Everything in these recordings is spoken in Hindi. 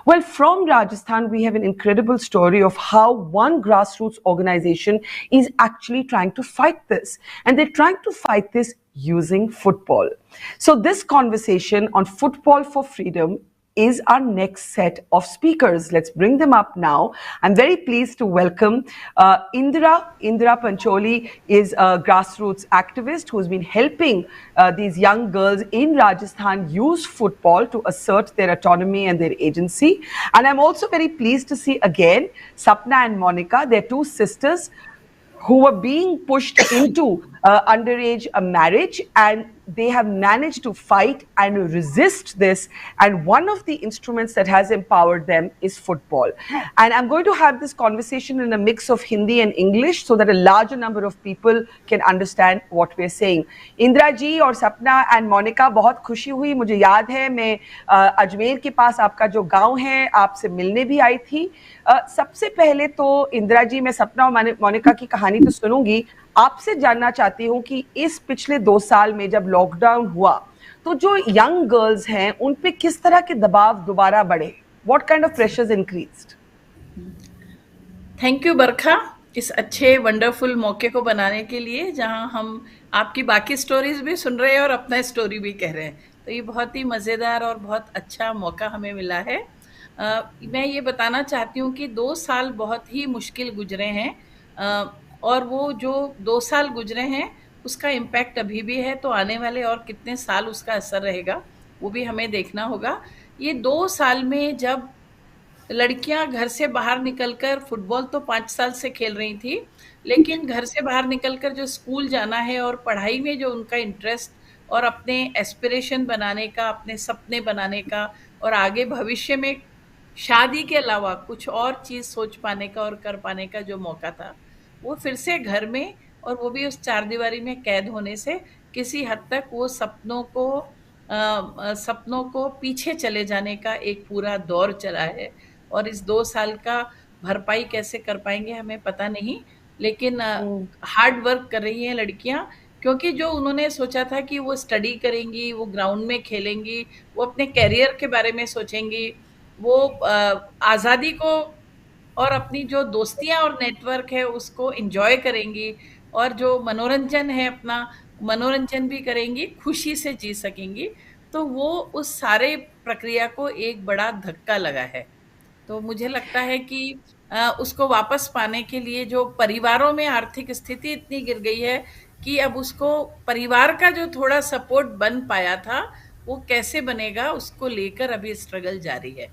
Well, from Rajasthan, we have an incredible story of how one grassroots organization is actually trying to fight this. And they're trying to fight this using football. So, this conversation on football for freedom is our next set of speakers. Let's bring them up now. I'm very pleased to welcome Indira. Indira Pancholi is a grassroots activist who's been helping these young girls in Rajasthan use football to assert their autonomy and their agency. And I'm also very pleased to see again Sapna and Monica, they're two sisters who were being pushed into underage marriage, and they have managed to fight and resist this. And one of the instruments that has empowered them is football. And I'm going to have this conversation in a mix of Hindi and English so that a larger number of people can understand what we're saying. Indira ji और सपना एंड मोनिका, बहुत खुशी हुई. मुझे याद है मैं अजमेर के पास आपका जो गांव है आपसे मिलने भी आई थी. सबसे पहले तो इंदिरा जी, मैं सपना और मोनिका की कहानी तो सुनूंगी. आपसे जानना चाहती हूँ कि इस पिछले 2 साल में जब लॉकडाउन हुआ तो जो यंग गर्ल्स हैं उन पे किस तरह के दबाव दोबारा बढ़े? What kind of pressures increased? Thank you Barkha, इस अच्छे वंडरफुल मौके को बनाने के लिए, जहां हम आपकी बाकी स्टोरीज भी सुन रहे हैं और अपना स्टोरी भी कह रहे हैं. तो ये बहुत ही मज़ेदार और बहुत अच्छा मौका हमें मिला है. मैं ये बताना चाहती हूँ कि 2 साल बहुत ही मुश्किल गुजरे हैं, और वो जो 2 साल गुजरे हैं उसका इम्पैक्ट अभी भी है. तो आने वाले और कितने साल उसका असर रहेगा वो भी हमें देखना होगा. ये 2 साल में जब लड़कियां घर से बाहर निकलकर, फुटबॉल तो 5 साल से खेल रही थी, लेकिन घर से बाहर निकलकर जो स्कूल जाना है और पढ़ाई में जो उनका इंटरेस्ट और अपने एस्पिरेशन बनाने का, अपने सपने बनाने का और आगे भविष्य में शादी के अलावा कुछ और चीज़ सोच पाने का और कर पाने का जो मौका था, वो फिर से घर में, और वो भी उस 4 दीवारी में कैद होने से किसी हद तक वो सपनों को पीछे चले जाने का एक पूरा दौर चला है. और इस 2 साल का भरपाई कैसे कर पाएंगे हमें पता नहीं, लेकिन हार्ड वर्क कर रही हैं लड़कियां, क्योंकि जो उन्होंने सोचा था कि वो स्टडी करेंगी, वो ग्राउंड में खेलेंगी, वो अपने कैरियर के बारे में सोचेंगी, वो आज़ादी को और अपनी जो दोस्तियां और नेटवर्क है उसको एंजॉय करेंगी, और जो मनोरंजन है अपना मनोरंजन भी करेंगी, खुशी से जी सकेंगी. तो वो उस सारे प्रक्रिया को एक बड़ा धक्का लगा है. तो मुझे लगता है कि उसको वापस पाने के लिए जो परिवारों में आर्थिक स्थिति इतनी गिर गई है कि अब उसको परिवार का जो थोड़ा सपोर्ट बन पाया था वो कैसे बनेगा, उसको लेकर अभी स्ट्रगल जारी है.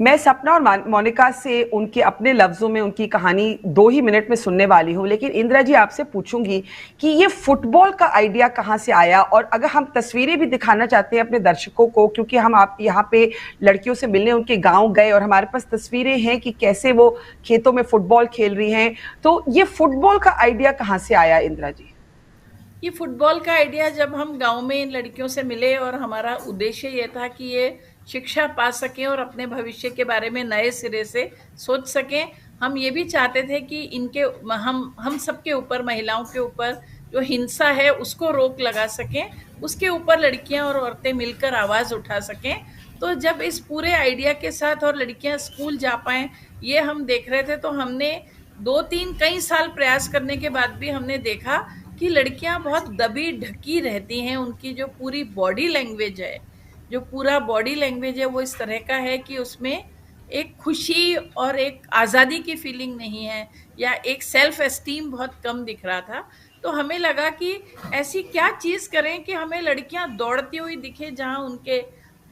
मैं सपना और मोनिका से उनके अपने लफ्जों में उनकी कहानी 2 ही मिनट में सुनने वाली हूं, लेकिन इंदिरा जी आपसे पूछूंगी कि ये फुटबॉल का आइडिया कहां से आया, और अगर हम तस्वीरें भी दिखाना चाहते हैं अपने दर्शकों को, क्योंकि हम आप यहाँ पे लड़कियों से मिलने उनके गांव गए और हमारे पास तस्वीरें हैं कि कैसे वो खेतों में फुटबॉल खेल रही हैं. तो ये फुटबॉल का आइडिया कहां से आया इंदिरा जी? ये फुटबॉल का आइडिया जब हम गांव में इन लड़कियों से मिले, और हमारा उद्देश्य ये था कि ये शिक्षा पा सकें और अपने भविष्य के बारे में नए सिरे से सोच सकें. हम ये भी चाहते थे कि इनके हम सबके ऊपर, महिलाओं के ऊपर जो हिंसा है उसको रोक लगा सकें, उसके ऊपर लड़कियां और औरतें मिलकर आवाज़ उठा सकें. तो जब इस पूरे आइडिया के साथ और लड़कियां स्कूल जा पाएं ये हम देख रहे थे, तो हमने 2-3 कई साल प्रयास करने के बाद भी हमने देखा कि लड़कियां बहुत दबी ढकी रहती हैं. उनकी जो पूरी बॉडी लैंग्वेज है, जो पूरा बॉडी लैंग्वेज है, वो इस तरह का है कि उसमें एक खुशी और एक आज़ादी की फीलिंग नहीं है, या एक सेल्फ एस्टीम बहुत कम दिख रहा था. तो हमें लगा कि ऐसी क्या चीज़ करें कि हमें लड़कियां दौड़ती हुई दिखे, जहां उनके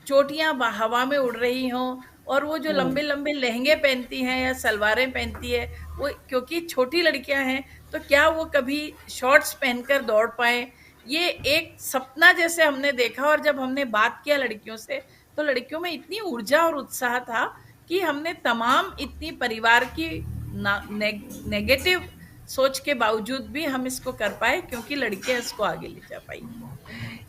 चोटियां हवा में उड़ रही हों, और वो जो लंबे लंबे लहंगे पहनती हैं या सलवारें पहनती है, वो क्योंकि छोटी लड़कियां हैं तो क्या वो कभी शॉर्ट्स पहनकर दौड़ पाएं, ये एक सपना जैसे हमने देखा. और जब हमने बात किया लड़कियों से, तो लड़कियों में इतनी ऊर्जा और उत्साह था कि हमने तमाम इतनी परिवार की नेगेटिव सोच के बावजूद भी हम इसको कर पाए, क्योंकि लड़कियां इसको आगे ले जा पाई.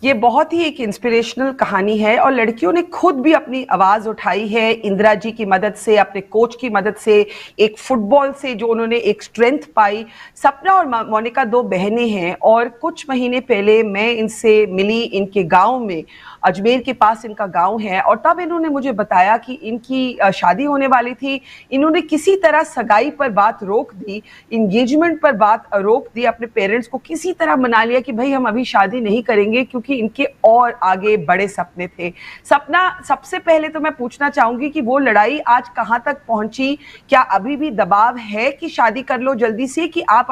ये बहुत ही एक इंस्पिरेशनल कहानी है और लड़कियों ने खुद भी अपनी आवाज उठाई है, इंदिरा जी की मदद से, अपने कोच की मदद से, एक फुटबॉल से जो उन्होंने एक स्ट्रेंथ पाई। सपना और मोनिका दो बहनें हैं और कुछ महीने पहले मैं इनसे मिली इनके गांव में। अजमेर के पास इनका गांव है और तब इन्होंने मुझे बताया कि इनकी शादी होने वाली थी। इन्होंने किसी तरह सगाई पर बात रोक दी, इंगेजमेंट पर बात रोक दी, अपने पेरेंट्स को किसी तरह मना लिया कि भाई हम अभी शादी नहीं करेंगे, क्योंकि इनके और आगे बड़े सपने थे। सपना, सबसे पहले तो मैं पूछना चाहूंगी कि वो लड़ाई आज कहां तक पहुंची? क्या अभी भी दबाव है कि शादी कर लो जल्दी से, कि आप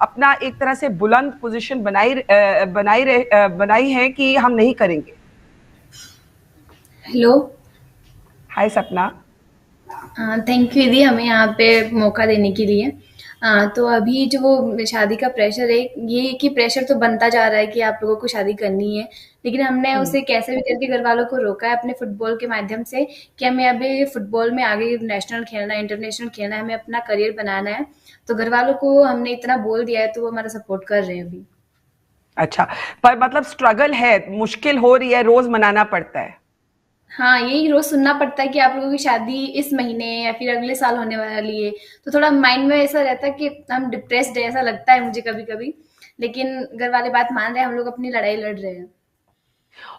अपना एक तरह से बुलंद पोजीशन बनाई है कि हम नहीं करेंगे? हेलो। हाय सपना। थैंक यू दीदी, हमें यहाँ पे मौका देने के लिए। तो अभी जो शादी का प्रेशर है, ये कि प्रेशर तो बनता जा रहा है कि आप लोगों को शादी करनी है, लेकिन हमने उसे कैसे भी करके घर वालों को रोका है अपने फुटबॉल के माध्यम से कि हमें अभी फुटबॉल में आगे नेशनल खेलना है, इंटरनेशनल खेलना है, हमें अपना करियर बनाना है। तो घर वालों को हमने इतना बोल दिया है तो वो हमारा सपोर्ट कर रहे हैं अभी। अच्छा, पर मतलब स्ट्रगल है, मुश्किल हो रही है, रोज मनाना पड़ता है? हाँ, यही रोज सुनना पड़ता है कि आप लोगों की शादी इस महीने या फिर अगले साल होने वाली है। तो थोड़ा माइंड में ऐसा रहता है कि हम डिप्रेस्ड है, ऐसा लगता है मुझे कभी कभी। लेकिन घर वाले बात मान रहे हैं, हम लोग अपनी लड़ाई लड़ रहे हैं।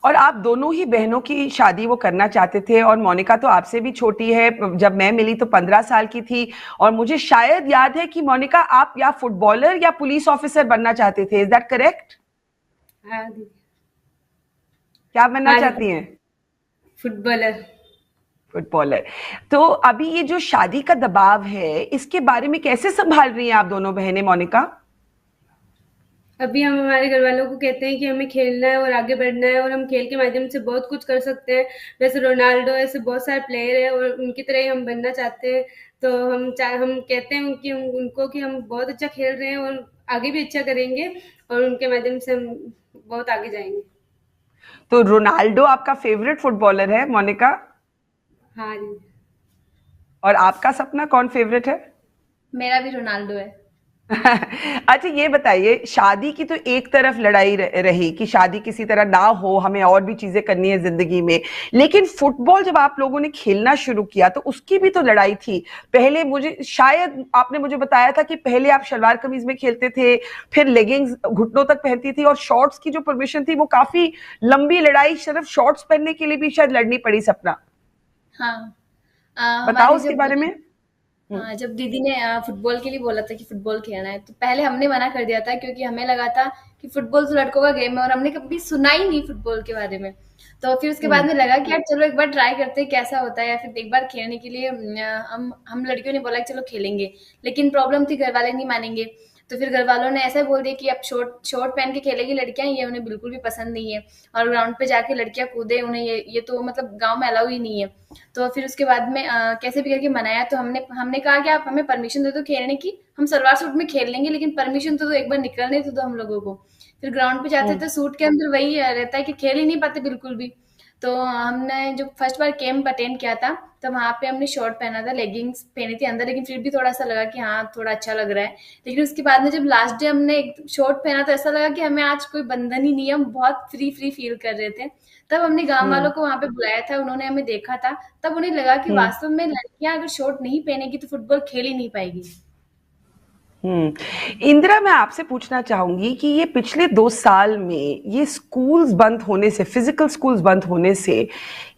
और आप दोनों ही बहनों की शादी वो करना चाहते थे और मोनिका तो आपसे भी छोटी है, जब मैं मिली तो 15 साल की थी। और मुझे शायद याद है कि मोनिका आप या फुटबॉलर या पुलिस ऑफिसर बनना चाहते थे, इज दैट करेक्ट? हाँ दीदी। क्या बनना हाँ चाहती दीदी, हैं? फुटबॉलर। फुटबॉलर। तो अभी ये जो शादी का दबाव है, इसके बारे में कैसे संभाल रही हैं आप दोनों बहनें, मोनिका? अभी हम हमारे घर वालों को कहते हैं कि हमें खेलना है और आगे बढ़ना है और हम खेल के माध्यम से बहुत कुछ कर सकते हैं। वैसे रोनाल्डो ऐसे बहुत सारे प्लेयर हैं और उनकी तरह ही हम बनना चाहते हैं। तो हम कहते हैं कि उनको कि हम बहुत अच्छा खेल रहे हैं और आगे भी अच्छा करेंगे और उनके माध्यम से हम बहुत आगे जाएंगे। तो रोनाल्डो आपका फेवरेट फुटबॉलर है, मोनिका? हाँ जी। और आपका सपना कौन फेवरेट है? मेरा भी रोनाल्डो है। अच्छा ये बताइए, शादी की तो एक तरफ लड़ाई रही कि शादी किसी तरह ना हो, हमें और भी चीजें करनी है जिंदगी में, लेकिन फुटबॉल जब आप लोगों ने खेलना शुरू किया तो उसकी भी तो लड़ाई थी। पहले मुझे शायद आपने मुझे बताया था कि पहले आप शलवार कमीज में खेलते थे, फिर लेगिंग्स घुटनों तक पहनती थी और शॉर्ट्स की जो परमिशन थी वो काफी लंबी लड़ाई सिर्फ शॉर्ट्स पहनने के लिए भी शायद लड़नी पड़ी। सपना, हाँ। बताओ हमारी उसके जब बारे में। हाँ, जब दीदी ने फुटबॉल के लिए बोला था कि फुटबॉल खेलना है, तो पहले हमने मना कर दिया था क्योंकि हमें लगा था कि फुटबॉल तो लड़कों का गेम है और हमने कभी सुना ही नहीं फुटबॉल के बारे में। तो फिर उसके बाद में लगा कि यार चलो एक बार ट्राई करते हैं कैसा होता है, या फिर एक बार खेलने के लिए हम लड़कियों ने बोला कि चलो खेलेंगे। लेकिन प्रॉब्लम थी, घर वाले नहीं मानेंगे। तो फिर घर वालों ने ऐसा बोल दिया कि अब शॉर्ट शॉर्ट पहन के खेलेगी लड़कियां, ये उन्हें बिल्कुल भी पसंद नहीं है। और ग्राउंड पे जाके लड़कियां कूदे, उन्हें ये तो मतलब गांव में अलाउ ही नहीं है। तो फिर उसके बाद में कैसे भी करके मनाया, तो हमने हमने कहा कि आप हमें परमिशन दे दो खेलने की, हम सलवार सूट में खेल लेंगे, लेकिन परमिशन तो दो, एक बार निकलने तो दो हम लोगों को। फिर ग्राउंड पे जाते थे, सूट के अंदर वही रहता है कि खेल ही नहीं पाते बिल्कुल भी। तो हमने जो फर्स्ट बार कैंप अटेंड किया था, तो वहां पे हमने शॉर्ट पहना था, लेगिंग्स पहनी थी अंदर, लेकिन फिर भी थोड़ा सा लगा कि हाँ थोड़ा अच्छा लग रहा है। लेकिन उसके बाद में जब लास्ट डे हमने एक शॉर्ट पहना, तो ऐसा लगा कि हमें आज कोई बंधन ही नहीं है, हम बहुत फ्री फ्री फील कर रहे थे। तब हमने गांव वालों को वहां पे बुलाया था, उन्होंने हमें देखा था। तब उन्हें लगा कि वास्तव में लड़कियां अगर शॉर्ट नहीं पहनेगी तो फुटबॉल खेल ही नहीं पाएगी। इंदिरा, मैं आपसे पूछना चाहूंगी कि ये पिछले 2 साल में ये स्कूल्स बंद होने से, फिजिकल स्कूल्स बंद होने से,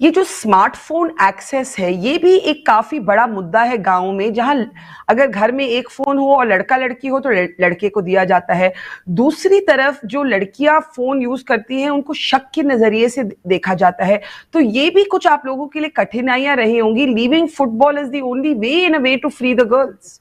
ये जो स्मार्टफोन एक्सेस है ये भी एक काफी बड़ा मुद्दा है गांव में, जहां अगर घर में एक फोन हो और लड़का लड़की हो तो लड़के को दिया जाता है। दूसरी तरफ जो लड़कियां फोन यूज करती हैं उनको शक के नजरिए से देखा जाता है। तो ये भी कुछ आप लोगों के लिए कठिनाइयां रही होंगी। Leaving football is the only way in a way to free the girls.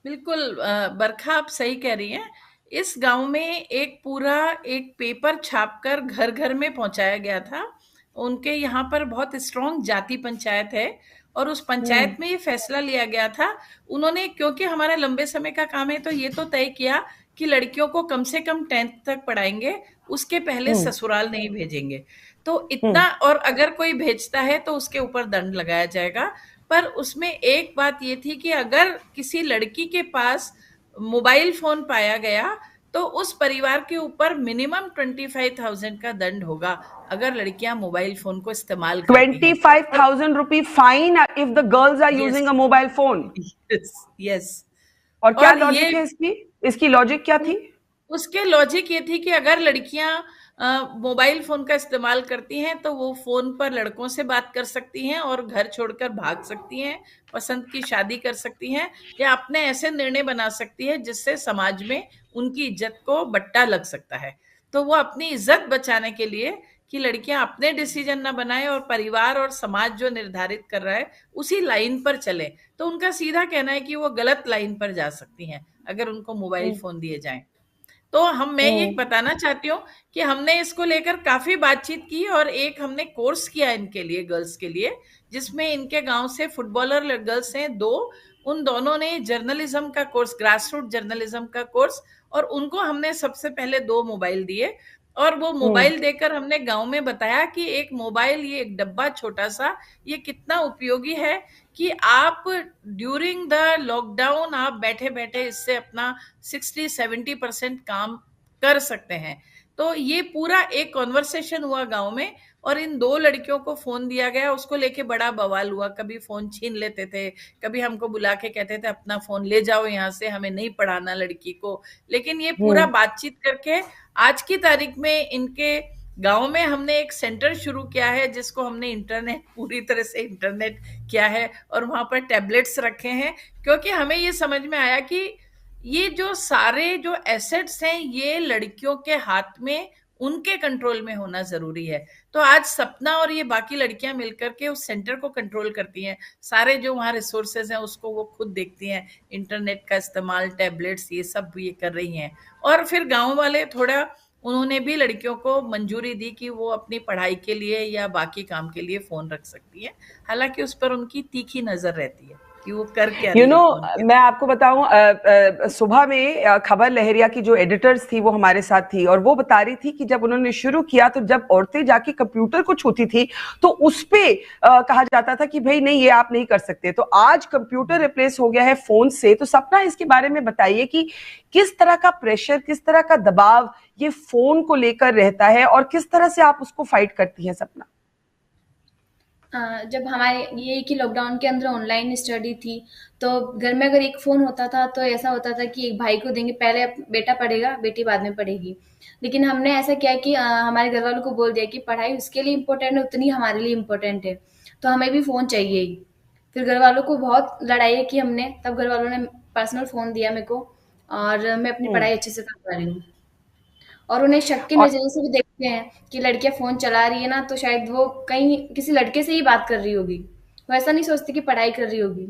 बिल्कुल बरखा आप सही कह रही हैं। इस गांव में एक पूरा एक पेपर छापकर घर घर में पहुंचाया गया था। उनके यहाँ पर बहुत स्ट्रांग जाति पंचायत है और उस पंचायत में ये फैसला लिया गया था। उन्होंने, क्योंकि हमारा लंबे समय का काम है, तो ये तो तय किया कि लड़कियों को कम से कम 10th तक पढ़ाएंगे, उसके पहले ससुराल नहीं भेजेंगे। तो इतना, और अगर कोई भेजता है तो उसके ऊपर दंड लगाया जाएगा। पर उसमें एक बात ये थी कि अगर किसी लड़की के पास मोबाइल फोन पाया गया तो उस परिवार के ऊपर मिनिमम 25,000 का दंड होगा अगर लड़कियां मोबाइल फोन को इस्तेमाल करती हैं। 25,000 rupee fine if the girls are yes, using a mobile phone. Yes, yes. और क्या और लॉजिक ये है इसकी लॉजिक क्या थी? उसके लॉजिक ये थी कि अगर लड़कियां मोबाइल फोन का इस्तेमाल करती हैं तो वो फोन पर लड़कों से बात कर सकती हैं और घर छोड़कर भाग सकती हैं, पसंद की शादी कर सकती हैं, या अपने ऐसे निर्णय बना सकती है जिससे समाज में उनकी इज्जत को बट्टा लग सकता है। तो वो अपनी इज्जत बचाने के लिए कि लड़कियां अपने डिसीजन ना बनाए और परिवार और समाज जो निर्धारित कर रहा है उसी लाइन पर चले, तो उनका सीधा कहना है कि वो गलत लाइन पर जा सकती हैं अगर उनको मोबाइल फोन दिए जाएं। तो मैं ये बताना चाहती हूँ कि हमने इसको लेकर काफी बातचीत की और एक हमने कोर्स किया इनके लिए, गर्ल्स के लिए, जिसमें इनके गांव से फुटबॉलर गर्ल्स हैं दो, उन दोनों ने जर्नलिज्म का कोर्स, ग्रास रूट जर्नलिज्म का कोर्स, और उनको हमने सबसे पहले 2 मोबाइल दिए और वो मोबाइल देकर हमने गांव में बताया कि एक मोबाइल, ये एक डब्बा छोटा सा, ये कितना उपयोगी है कि आप ड्यूरिंग द लॉकडाउन आप बैठे बैठे इससे अपना 60-70% काम कर सकते हैं। तो ये पूरा एक कॉन्वर्सेशन हुआ गांव में और इन 2 लड़कियों को फोन दिया गया, उसको लेके बड़ा बवाल हुआ, कभी फोन छीन लेते थे, कभी हमको बुला के कहते थे अपना फोन ले जाओ यहाँ से, हमें नहीं पढ़ाना लड़की को। लेकिन ये पूरा बातचीत करके आज की तारीख में इनके गांव में हमने एक सेंटर शुरू किया है जिसको हमने इंटरनेट, पूरी तरह से इंटरनेट किया है, और वहां पर टैबलेट्स रखे हैं, क्योंकि हमें ये समझ में आया कि ये जो सारे जो एसेट्स हैं ये लड़कियों के हाथ में, उनके कंट्रोल में होना जरूरी है। तो आज सपना और ये बाकी लड़कियां मिलकर के उस सेंटर को कंट्रोल करती हैं, सारे जो वहाँ रिसोर्सेज हैं उसको वो खुद देखती हैं, इंटरनेट का इस्तेमाल, टैबलेट्स, ये सब ये कर रही हैं। और फिर गांव वाले थोड़ा, उन्होंने भी लड़कियों को मंजूरी दी कि वो अपनी पढ़ाई के लिए या बाकी काम के लिए फोन रख सकती है, हालांकि उस पर उनकी तीखी नजर रहती है कि वो कर क्या रही है फोन पे। मैं आपको बताऊं, सुबह में खबर लहरिया की जो एडिटर्स थी वो हमारे साथ थी और वो बता रही थी कि जब उन्होंने शुरू किया तो जब औरतें जाके कंप्यूटर को छूती थी तो उस पे कहा जाता था कि भाई नहीं, ये आप नहीं कर सकते। तो आज कंप्यूटर रिप्लेस हो गया है फोन से। तो सपना, इसके बारे में बताइए कि किस तरह का प्रेशर, किस तरह का दबाव ये फोन को लेकर रहता है और किस तरह से आप उसको फाइट करती हैं सपना? जब हमारे ये कि लॉकडाउन के अंदर ऑनलाइन स्टडी थी, तो घर में अगर एक फ़ोन होता था तो ऐसा होता था कि एक भाई को देंगे, पहले बेटा पढ़ेगा, बेटी बाद में पढ़ेगी। लेकिन हमने ऐसा किया कि हमारे घर वालों को बोल दिया कि पढ़ाई उसके लिए इम्पोर्टेंट है उतनी हमारे लिए इम्पोर्टेंट है, तो हमें भी फ़ोन चाहिए ही। फिर घर वालों को बहुत लड़ाई की हमने, तब घर वालों ने पर्सनल फ़ोन दिया मेरे को और मैं अपनी पढ़ाई अच्छे से कर पा रही हूँ। और उन्हें शक की और नज़रों से भी देखते हैं कि लड़कियां फोन चला रही है ना, तो शायद वो कहीं किसी लड़के से ही बात कर रही होगी, वो ऐसा नहीं सोचती कि पढ़ाई कर रही होगी।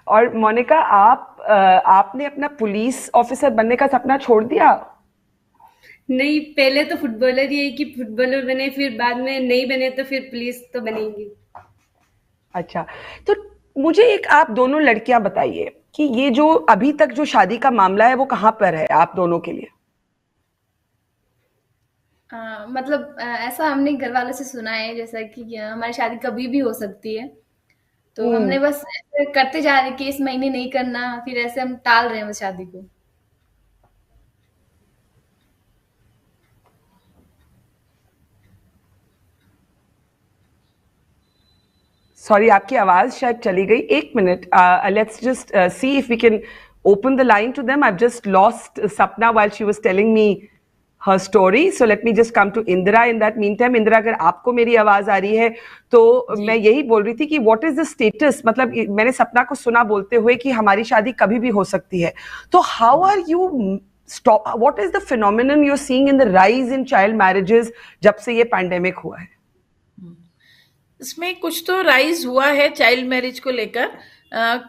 और मोनिका, आपने अपना पुलिस ऑफिसर बनने का सपना छोड़ दिया? नहीं, पहले तो फुटबॉलर ही है कि फुटबॉलर बने, फिर बाद में नहीं बने तो फिर पुलिस तो बनेंगी। अच्छा, तो मुझे एक आप दोनों लड़कियां बताइए कि ये जो अभी तक जो शादी का मामला है वो कहाँ पर है आप दोनों के लिए? मतलब ऐसा हमने घर वालों से सुना है जैसा कि हमारी शादी कभी भी हो सकती है, तो हमने बस ऐसे करते जा रहे कि इस महीने नहीं करना, फिर ऐसे हम टाल रहे हैं बस शादी को। सॉरी, आपकी आवाज शायद चली गई। एक minute, let's just see if we can open the line to them. I've just lost Sapna while she was telling me her story. So let me just come to Indra in that meantime. Indra, अगर आपको मेरी आवाज आ रही है तो मैं यही बोल रही थी कि what is the status, मतलब मैंने सपना को सुना बोलते हुए कि हमारी शादी कभी भी हो सकती है, तो how are you what is the phenomenon you're seeing in the rise in child marriages जब से ये पैंडेमिक हुआ है? इसमें कुछ तो राइज हुआ है चाइल्ड मैरिज को लेकर,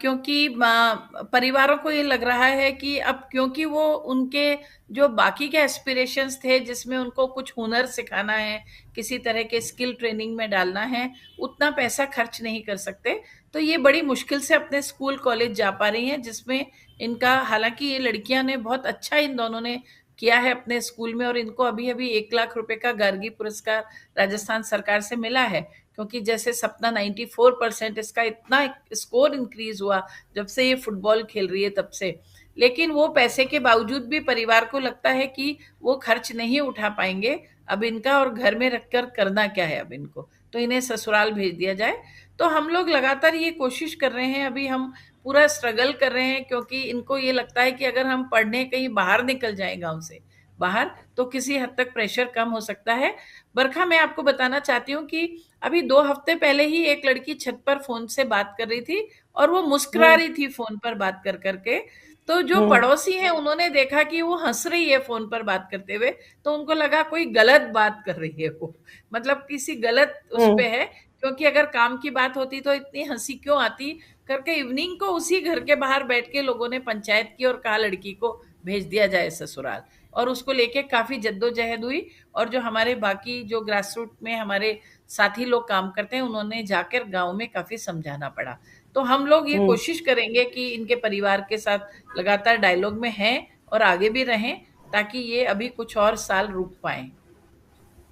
क्योंकि परिवारों को ये लग रहा है कि अब क्योंकि वो उनके जो बाकी के एस्पिरेशंस थे जिसमें उनको कुछ हुनर सिखाना है, किसी तरह के स्किल ट्रेनिंग में डालना है, उतना पैसा खर्च नहीं कर सकते, तो ये बड़ी मुश्किल से अपने स्कूल कॉलेज जा पा रही हैं, जिसमें इनका, हालांकि ये लड़कियां ने बहुत अच्छा इन दोनों ने किया है अपने स्कूल में, और इनको अभी अभी 1 लाख रुपए का गार्गी पुरस्कार राजस्थान सरकार से मिला है, क्योंकि जैसे सपना 94% इसका इतना स्कोर इंक्रीज हुआ जब से ये फुटबॉल खेल रही है तब से। लेकिन वो पैसे के बावजूद भी परिवार को लगता है कि वो खर्च नहीं उठा पाएंगे अब इनका, और घर में रखकर करना क्या है अब इनको, तो इन्हें ससुराल भेज दिया जाए। तो हम लोग लगातार ये कोशिश कर रहे हैं, अभी हम पूरा स्ट्रगल कर रहे हैं, क्योंकि इनको ये लगता है कि अगर हम पढ़ने कहीं बाहर निकल जाएं गांव से बाहर, तो किसी हद तक प्रेशर कम हो सकता है। बरखा, मैं आपको बताना चाहती हूँ कि अभी 2 हफ्ते पहले ही एक लड़की छत पर फोन से बात कर रही थी, और वो मुस्कुरा हम्म। रही थी फोन पर बात कर करके। तो जो हम्म। पड़ोसी हैं उन्होंने देखा कि वो हंस रही है फोन पर बात करते हुए, तो उनको लगा कोई गलत बात कर रही है वो, मतलब किसी गलत उस हम्म। पे है, क्योंकि अगर काम की बात होती तो इतनी हंसी क्यों आती करके। इवनिंग को उसी घर के बाहर बैठ के लोगों ने पंचायत की और कहा लड़की को भेज दिया जाए ससुराल, और उसको लेके काफी जद्दोजहद हुई। और जो हमारे बाकी जो ग्रास रूट में हमारे साथी लोग काम करते हैं, उन्होंने जाकर गांव में काफी समझाना पड़ा। तो हम लोग ये हम्म। कोशिश करेंगे कि इनके परिवार के साथ लगातार डायलॉग में हैं और आगे भी रहें, ताकि ये अभी कुछ और साल रुक पाए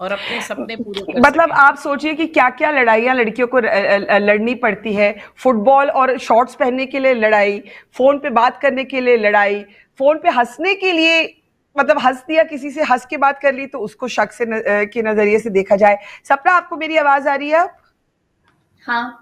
और अपने सपने पूरे कर मतलब सकें। आप सोचिए कि क्या क्या लड़ाइयाँ लड़कियों को लड़नी पड़ती है। फुटबॉल और शॉर्ट्स पहनने के लिए लड़ाई, फोन पे बात करने के लिए लड़ाई, फोन पे हंसने के लिए, मतलब हंस दिया किसी से, हंस के बात कर ली तो उसको शक से के नजरिए से देखा जाए। सपना, आपको मेरी आवाज आ रही है अब? हाँ।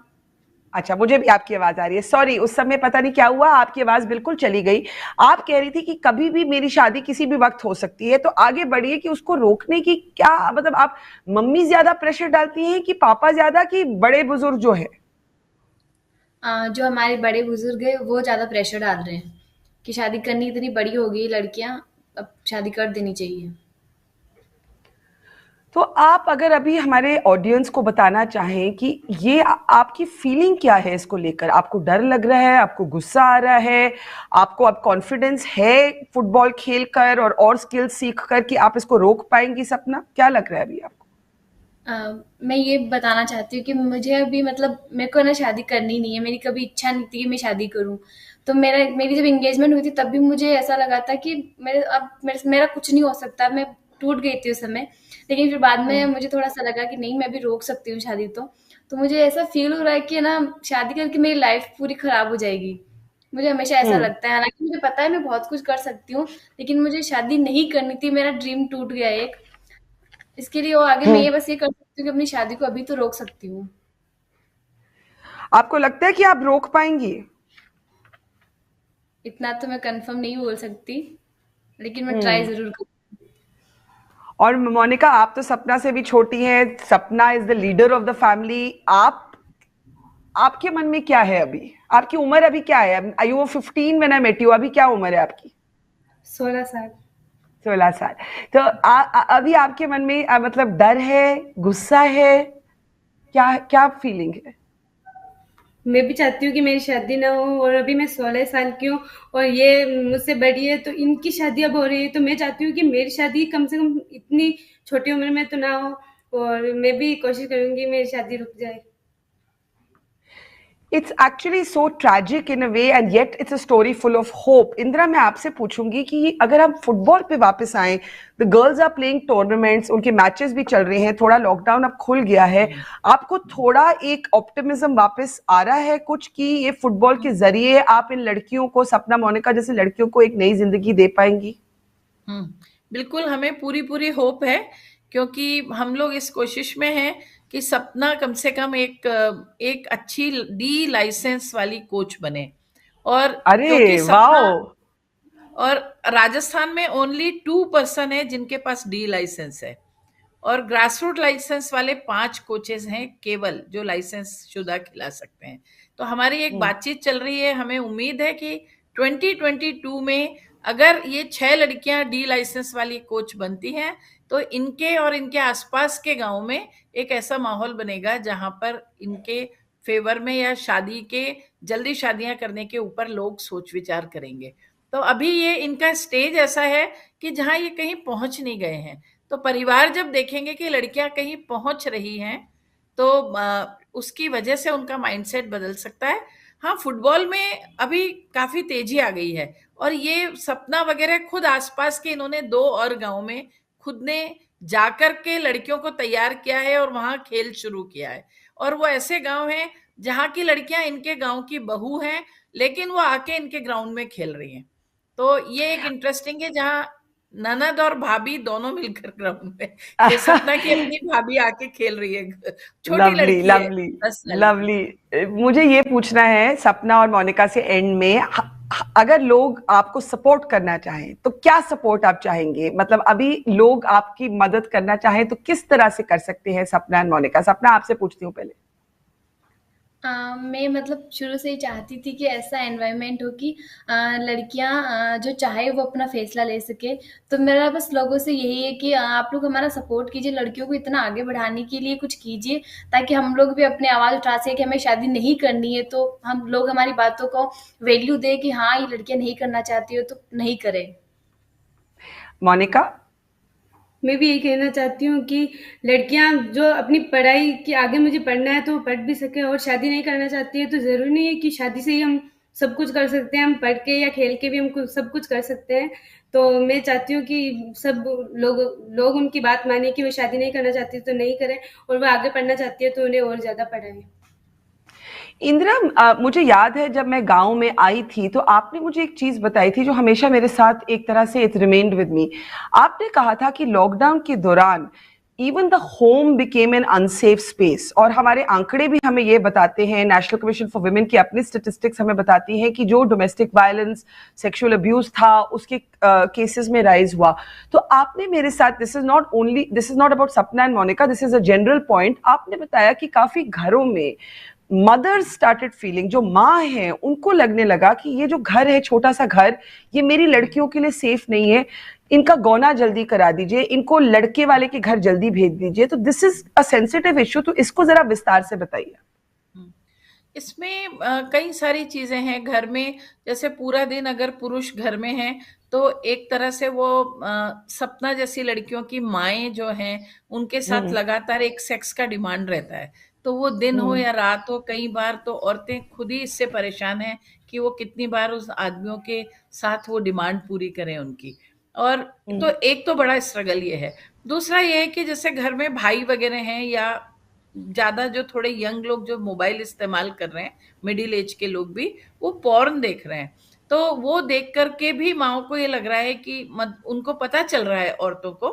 अच्छा, मुझे भी आपकी आवाज आ रही है। सॉरी, उस समय पता नहीं क्या हुआ, आपकी आवाज बिल्कुल चली गई। आप कह रही थी कि कभी भी मेरी शादी किसी भी वक्त हो सकती है, तो आगे बढ़िए कि उसको रोकने की क्या, मतलब आप मम्मी ज्यादा प्रेशर डालती हैं कि पापा ज्यादा, कि बड़े बुजुर्ग जो है? जो हमारे बड़े बुजुर्ग हैं वो ज्यादा प्रेशर डाल रहे हैं कि शादी करनी, इतनी बड़ी हो गई लड़कियां, अब शादी कर देनी चाहिए। तो आप अगर अभी हमारे ऑडियंस को बताना चाहें कि ये आपकी फीलिंग क्या है इसको लेकर, आपको डर लग रहा है, आपको गुस्सा आ रहा है, आपको अब कॉन्फिडेंस है फुटबॉल खेल कर और स्किल सीख कर कि आप इसको रोक पाएंगी? सपना, क्या लग रहा है अभी आपको? मैं ये बताना चाहती हूँ कि मुझे अभी मतलब मेरे को ना शादी करनी नहीं है, मेरी कभी इच्छा नहीं थी कि मैं शादी करूँ। तो मेरी जब एंगेजमेंट हुई थी तब भी मुझे ऐसा लगा था कि मेरा कुछ नहीं हो सकता, मैं टूट गई थी उस समय। लेकिन फिर बाद में मुझे थोड़ा-सा लगा कि नहीं, मैं भी रोक सकती हूँ शादी तो। तो मुझे ऐसा फ़ील हो रहा है कि ना शादी करके मेरी लाइफ़ पूरी खराब हो जाएगी। मुझे हमेशा ऐसा हम्म। लगता है, हालाँकि मुझे पता है मैं बहुत कुछ कर सकती हूँ, लेकिन मुझे शादी नहीं करनी थी, मेरा ड्रीम टूट गया एक। इसके लिए और आगे मैं हम्म। ये बस ये कर सकती हूँ कि अपनी शादी को अभी तो रोक सकती हूँ। आपको लगता है कि आप रोक पाएंगी? इतना तो मैं कंफर्म नहीं बोल सकती, लेकिन मैं ट्राई हम्म। ज़रूर करूँ। और मोनिका, आप तो सपना से भी छोटी हैं, सपना is the leader of the family. आपके मन में क्या है अभी? आपकी उम्र अभी क्या है? I you 15 when I met you, अभी क्या उम्र है आपकी? 16 साल। 16 साल। तो अभी आपके मन में मतलब डर है, गुस्सा है, क्या क्या फीलिंग है? मैं भी चाहती हूँ कि मेरी शादी ना हो, और अभी मैं 16 साल की हूँ और ये मुझसे बड़ी है, तो इनकी शादी अब हो रही है, तो मैं चाहती हूँ कि मेरी शादी कम से कम इतनी छोटी उम्र में तो ना हो, और मैं भी कोशिश करूँगी मेरी शादी रुक जाए। It's actually so tragic in a way and yet it's a story full of hope. Indira, मैं आपसे पूछूंगी कि अगर हम फुटबॉल पे वापस आए, the girls are playing tournaments, उनके मैचेस भी चल रहे हैं, थोड़ा लॉकडाउन अब खुल गया है, आपको थोड़ा एक ऑप्टिमिज्म वापस आ रहा है कुछ, कि ये फुटबॉल के जरिए आप इन लड़कियों को, सपना मोनिका जैसे लड़कियों को, एक नई जिंदगी दे पाएंगी? हम्म, बिल्कुल, हमें पूरी पूरी होप है, क्योंकि हम लोग इस कोशिश में हैं कि सपना कम से कम एक अच्छी डी लाइसेंस वाली कोच बने। और अरे क्योंकि वाओ! सपना, और राजस्थान में ओनली 2% है जिनके पास डी लाइसेंस है, और ग्रास रूट लाइसेंस वाले 5 कोचेस हैं केवल जो लाइसेंस शुदा खिला सकते हैं। तो हमारी एक बातचीत चल रही है, हमें उम्मीद है कि 2022 में अगर ये 6 लड़कियां डी लाइसेंस वाली कोच बनती हैं, तो इनके और इनके आसपास के गांव में एक ऐसा माहौल बनेगा जहां पर इनके फेवर में या शादी के, जल्दी शादियां करने के ऊपर लोग सोच विचार करेंगे। तो अभी ये इनका स्टेज ऐसा है कि जहां ये कहीं पहुंच नहीं गए हैं, तो परिवार जब देखेंगे कि लड़कियां कहीं पहुंच रही हैं, तो उसकी वजह से उनका माइंडसेट बदल सकता है। हाँ, फुटबॉल में अभी काफी तेजी आ गई है, और ये सपना वगैरह खुद आसपास के इन्होंने 2 और गांव में खुद ने जाकर के लड़कियों को तैयार किया है और वहां खेल शुरू किया है। और वो ऐसे गांव हैं जहां की लड़कियां इनके गांव की बहू हैं, लेकिन वो आके इनके ग्राउंड में खेल रही हैं। तो ये एक इंटरेस्टिंग है जहाँ ननद और भाभी दोनों मिलकर ग्राउंड में, ये सपना की अपनी भाभी आके खेल रही है, छोटी लवली लड़की है, लवली 10 साल की। लवली। मुझे ये पूछना है सपना और मोनिका से एंड में, अगर लोग आपको सपोर्ट करना चाहें तो क्या सपोर्ट आप चाहेंगे? मतलब अभी लोग आपकी मदद करना चाहें तो किस तरह से कर सकते हैं सपना एंड मोनिका? सपना आपसे पूछती हूँ पहले। मैं मतलब शुरू से ही चाहती थी कि ऐसा एनवायरनमेंट हो कि लड़कियां जो चाहे वो अपना फैसला ले सके। तो मेरा बस लोगों से यही है कि आप लोग हमारा सपोर्ट कीजिए, लड़कियों को इतना आगे बढ़ाने के लिए कुछ कीजिए, ताकि हम लोग भी अपनी आवाज उठा सके कि हमें शादी नहीं करनी है, तो हम लोग हमारी बातों को वैल्यू दे कि हाँ ये लड़कियां नहीं करना चाहती हो तो नहीं करे। मोनिका? मैं भी यही कहना चाहती हूँ कि लड़कियां जो अपनी पढ़ाई के आगे मुझे पढ़ना है तो वो पढ़ भी सके, और शादी नहीं करना चाहती है तो जरूरी नहीं है कि शादी से ही हम सब कुछ कर सकते हैं, हम पढ़ के या खेल के भी हम सब कुछ कर सकते हैं। तो मैं चाहती हूँ कि सब लोग लोग उनकी बात माने कि वो शादी नहीं करना चाहती तो नहीं करें, और वो आगे पढ़ना चाहती है तो उन्हें और ज्यादा पढ़ाएं। इंदिरा, मुझे याद है जब मैं गांव में आई थी तो आपने मुझे एक चीज बताई थी जो हमेशा मेरे साथ एक तरह से इट रिमेन्ड विद मी। आपने कहा था कि लॉकडाउन के दौरान even the home became an unsafe space, और हमारे आंकड़े भी हमें ये बताते हैं, नेशनल कमीशन फॉर वुमेन की अपनी स्टेटिस्टिक्स हमें बताती हैं कि जो डोमेस्टिक वायलेंस, सेक्सुअल अब्यूज था उसके केसेस में राइज हुआ। तो आपने मेरे साथ, this is not about Sapna and Monica, this is a general point, आपने बताया कि काफी घरों में मदर्स स्टार्टेड फीलिंग, जो माँ है उनको लगने लगा कि ये जो घर है, छोटा सा घर, ये मेरी लड़कियों के लिए सेफ नहीं है, इनका गौना जल्दी करा दीजिए, इनको लड़के वाले के घर जल्दी भेज दीजिए। तो this is a sensitive issue, तो इसको जरा विस्तार से बताइए। इसमें कई सारी चीजें हैं घर में। जैसे पूरा दिन अगर पुरुष घर में हैं तो एक तरह से वो सपना जैसी लड़कियों की माएँ जो हैं उनके साथ हम्म। लगातार एक सेक्स का डिमांड रहता है। तो वो दिन हो हम्म। या रात हो, कई बार तो औरतें खुद ही इससे परेशान हैं कि वो कितनी बार उस आदमियों के साथ वो डिमांड पूरी करें उनकी। और तो एक तो बड़ा स्ट्रगल ये है। दूसरा ये है कि जैसे घर में भाई वगैरह हैं या ज्यादा जो थोड़े यंग लोग जो मोबाइल इस्तेमाल कर रहे हैं, मिडिल एज के लोग भी, वो पॉर्न देख रहे हैं। तो वो देख करके भी माओ को ये लग रहा है कि उनको पता चल रहा है औरतों को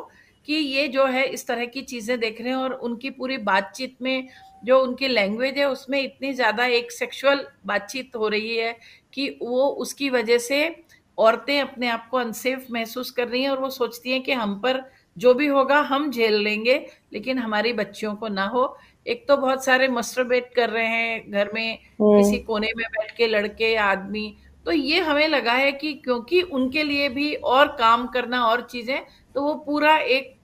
कि ये जो है इस तरह की चीजें देख रहे हैं, और उनकी पूरी बातचीत में जो उनकी लैंग्वेज है उसमें इतनी ज्यादा एक सेक्सुअल बातचीत हो रही है कि वो उसकी वजह से औरतें अपने आप को अनसेफ महसूस कर रही हैं, और वो सोचती हैं कि हम पर जो भी होगा हम झेल लेंगे लेकिन हमारी बच्चियों को ना हो। एक तो बहुत सारे मस्टरबेट कर रहे हैं घर में, किसी कोने में बैठ के लड़के या आदमी। तो ये हमें लगा है कि क्योंकि उनके लिए भी और काम करना और चीजें, तो वो पूरा एक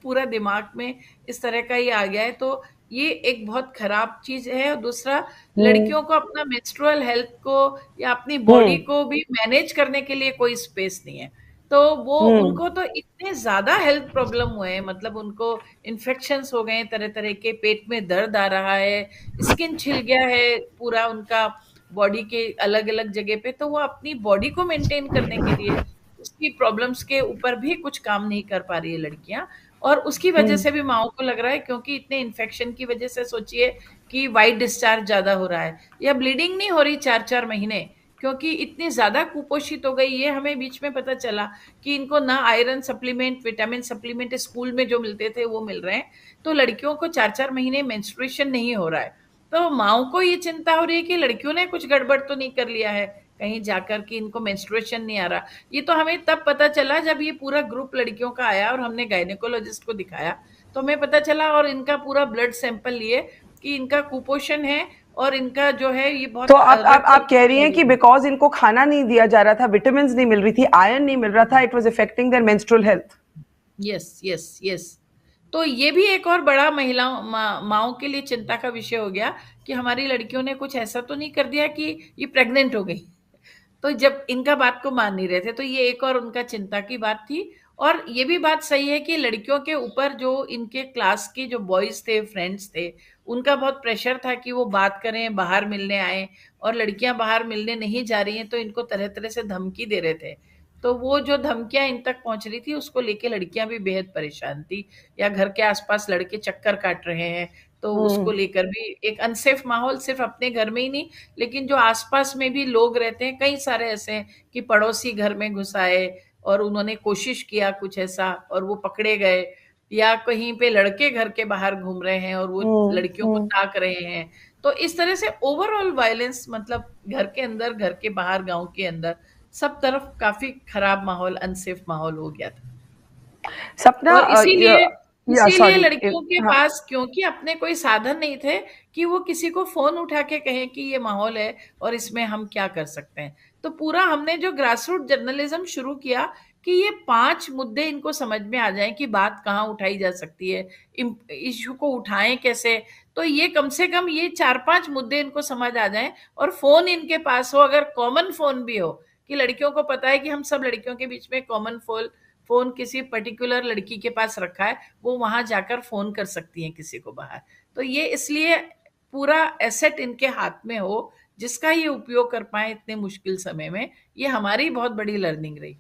पूरा दिमाग में इस तरह का ही आ गया है। तो ये एक बहुत खराब चीज है। और दूसरा, हम्म। लड़कियों को अपना मेंस्ट्रुअल हेल्थ को या अपनी बॉडी हम्म। को भी मैनेज करने के लिए कोई स्पेस नहीं है। तो वो हम्म। उनको तो इतने ज्यादा हेल्थ प्रॉब्लम हुए हैं, मतलब उनको इन्फेक्शंस हो गए हैं तरह तरह के, पेट में दर्द आ रहा है, स्किन छिल गया है पूरा उनका बॉडी के अलग अलग जगह पे। तो वो अपनी बॉडी को मेंटेन करने के लिए उसकी प्रॉब्लम्स के ऊपर भी कुछ काम नहीं कर पा रही है लड़कियां। और उसकी वजह हम्म। से भी माओ को लग रहा है, क्योंकि इतने इन्फेक्शन की वजह से सोचिए कि वाइट डिस्चार्ज ज्यादा हो रहा है या ब्लीडिंग नहीं हो रही 4-4 महीने, क्योंकि इतनी ज्यादा कुपोषित हो गई। ये हमें बीच में पता चला कि इनको ना iron supplement, vitamin supplement school में जो मिलते थे वो मिल रहे हैं। तो लड़कियों को 4-4 महीने मेंस्ट्रुएशन नहीं हो रहा है। तो माओ को ये चिंता हो रही है कि लड़कियों ने कुछ गड़बड़ तो नहीं कर लिया है कहीं जाकर कि इनको मेंस्ट्रुएशन नहीं आ रहा। ये तो हमें तब पता चला जब ये पूरा ग्रुप लड़कियों का आया और हमने गायनेकोलॉजिस्ट को दिखाया, तो हमें पता चला और इनका पूरा ब्लड सैंपल लिए कि इनका कुपोषण है और इनका जो है ये तो बहुत आप कह रही हैं कि रक्त। बिकॉज इनको खाना नहीं दिया जा रहा था, विटामिन नहीं मिल रही थी, आयरन नहीं मिल रहा था, it was affecting their menstrual health. Yes yes yes. तो ये भी एक और बड़ा महिलाओं माओं के लिए चिंता का विषय हो गया कि हमारी लड़कियों ने कुछ ऐसा तो नहीं कर दिया कि ये प्रेग्नेंट हो गई। तो जब इनका बात को मान नहीं रहे थे, तो ये एक और उनका चिंता की बात थी। और ये भी बात सही है कि लड़कियों के ऊपर जो इनके क्लास के जो बॉयज थे, फ्रेंड्स थे, उनका बहुत प्रेशर था कि वो बात करें, बाहर मिलने आए। और लड़कियां बाहर मिलने नहीं जा रही हैं तो इनको तरह तरह से धमकी दे रहे थे। तो वो जो धमकियां इन तक पहुंच रही थी उसको लेके लड़कियां भी बेहद परेशान थी। या घर के आसपास लड़के चक्कर काट रहे हैं, तो उसको लेकर भी एक अनसेफ माहौल सिर्फ अपने घर में ही नहीं, लेकिन जो आसपास में भी लोग रहते हैं, कई सारे ऐसे हैं कि पड़ोसी घर में घुस आए और उन्होंने कोशिश किया कुछ ऐसा और वो पकड़े गए, या कहीं पे लड़के घर के बाहर घूम रहे हैं और वो लड़कियों को ताक रहे हैं। तो इस तरह से ओवरऑल वायलेंस, मतलब घर के अंदर, घर के बाहर, गांव के अंदर, सब तरफ काफी खराब माहौल, अनसेफ माहौल हो गया था। सपना और इसीलिए इसीलिए सॉरी, लड़कियों के हाँ, पास, क्योंकि अपने कोई साधन नहीं थे कि वो किसी को फोन उठा के कहें कि ये माहौल है और इसमें हम क्या कर सकते हैं, तो पूरा हमने जो ग्रासरूट जर्नलिज्म शुरू किया कि ये 5 मुद्दे इनको समझ में आ जाएं कि बात कहाँ उठाई जा सकती है, इश्यू को उठाएं कैसे। तो ये कम से कम ये 4-5 मुद्दे इनको समझ आ जाएं, और फोन इनके पास हो, अगर कॉमन फोन भी हो, कि लड़कियों को पता है कि हम सब लड़कियों के बीच में कॉमन फोन किसी पर्टिकुलर लड़की के पास रखा है, वो वहां जाकर फोन कर सकती हैं किसी को बाहर। तो ये इसलिए पूरा एसेट इनके हाथ में हो जिसका ये उपयोग कर पाए इतने मुश्किल समय में, ये हमारी बहुत बड़ी लर्निंग रही।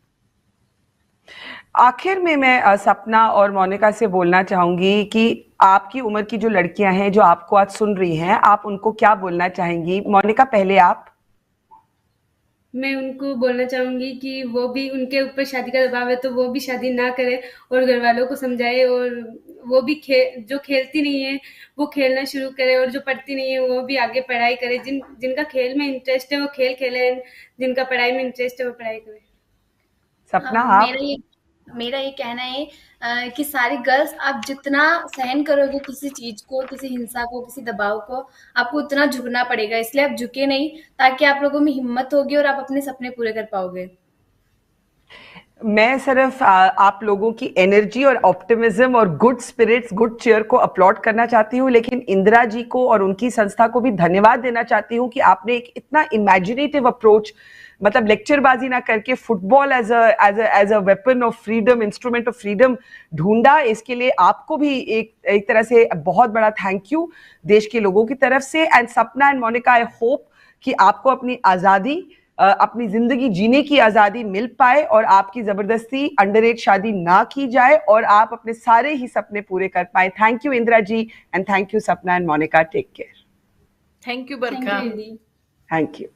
आखिर में मैं सपना और मोनिका से बोलना चाहूंगी कि आपकी उम्र की जो लड़कियां हैं जो आपको आज सुन रही हैं, आप उनको क्या बोलना चाहेंगी? मोनिका, पहले आप। मैं उनको बोलना चाहूंगी कि वो भी, उनके ऊपर शादी का दबाव है तो वो भी शादी ना करे और घर वालों को समझाए, और वो भी जो खेलती नहीं है वो खेलना शुरू करे, और जो पढ़ती नहीं है वो भी आगे पढ़ाई करे। जिनका खेल में इंटरेस्ट है वो खेल खेले, जिनका पढ़ाई में इंटरेस्ट है वो पढ़ाई करे। सपना, हाँ, आप। मेरा ये कहना है कि सारी गर्ल्स, आप जितना सहन करोगे किसी चीज को, किसी हिंसा को, किसी दबाव को, आपको उतना झुकना पड़ेगा। इसलिए आप झुके नहीं, ताकि आप लोगों में हिम्मत होगी और आप अपने सपने पूरे कर पाओगे। मैं सिर्फ आप लोगों की एनर्जी और ऑप्टिमिज्म और गुड स्पिरिट्स, गुड चेयर को अपलॉड करना चाहती हूँ, लेकिन इंदिरा जी को और उनकी संस्था को भी धन्यवाद देना चाहती हूँ कि आपने एक इतना इमेजिनेटिव अप्रोच, मतलब लेक्चरबाजी ना करके football as a weapon of freedom, instrument of freedom ढूंढा। इसके लिए आपको भी एक तरह से बहुत बड़ा थैंक यू देश के लोगों की तरफ से। एंड सपना एंड मोनिका, आई होप कि आपको अपनी आजादी, अपनी जिंदगी जीने की आजादी मिल पाए और आपकी जबरदस्ती अंडर एज शादी ना की जाए और आप अपने सारे ही सपने पूरे कर पाए। Thank you Indira ji, and thank you Sapna and Monica. Take care. Thank you Barkha. Thank you.